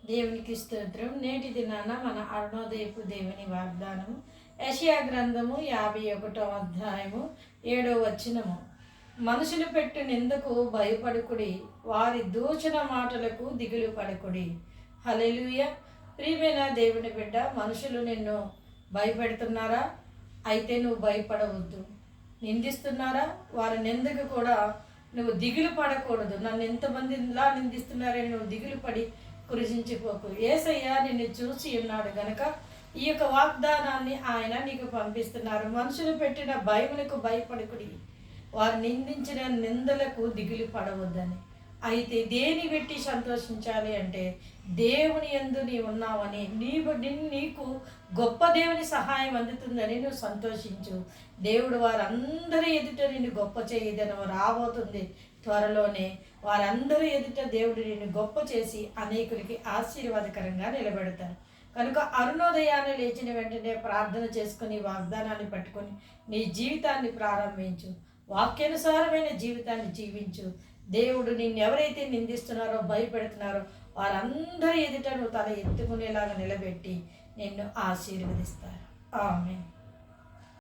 దేవునికి స్తోత్రం. నేటి దినాన మన అరుణోదయపు దేవుని వాగ్దానం యెషయా గ్రంథము 51వ అధ్యాయము 7వ వచనము. మనుషులు పెట్టు నిందకు భయపడుకుడి, వారి దూషణ మాటలకు దిగులు పడకుడి. హల్లెలూయా. ప్రియమైన దేవుని బిడ్డ, మనుషులు నిన్ను భయపెడుతున్నారా? అయితే నువ్వు భయపడవద్దు. నిందిస్తున్నారా? వారి నిందకు కూడా నువ్వు దిగులు పడకూడదు. నన్ను ఎంతమంది ఇలా నిందిస్తున్నారని నువ్వు దిగులు పడి కురిసించిపోకు. యేసయ్య నిన్ను చూసి ఉన్నాడు గనక ఈ యొక్క వాగ్దానాన్ని ఆయన నీకు పంపిస్తున్నారు. మనుషులు పెట్టిన భయములకు భయపడకుడి, వారు నిందించిన నిందలకు దిగులు పడవద్దని. అయితే పెట్టి సంతోషించాలి అంటే దేవుని యందు నీ ఉన్నావని, నీకు గొప్ప దేవుని సహాయం అందుతుందని నువ్వు సంతోషించు. దేవుడు వారందరి ఎదుట నిన్ను గొప్ప చేయదనం రాబోతుంది. త్వరలోనే వారందరూ ఎదుట దేవుడు నిన్ను గొప్ప చేసి అనేకులకి ఆశీర్వాదకరంగా నిలబెడతారు. కనుక అరుణోదయాన్ని లేచిన వెంటనే ప్రార్థన చేసుకుని వాగ్దానాన్ని పట్టుకొని నీ జీవితాన్ని ప్రారంభించు. వాక్యానుసారమైన జీవితాన్ని జీవించు. దేవుడు నిన్ను ఎవరైతే నిందిస్తున్నారో, భయపెడుతున్నారో వారందరి ఎదుట నువ్వు తల ఎత్తుకునేలాగా నిలబెట్టి నిన్ను ఆశీర్వదిస్తారు. ఆమేన్.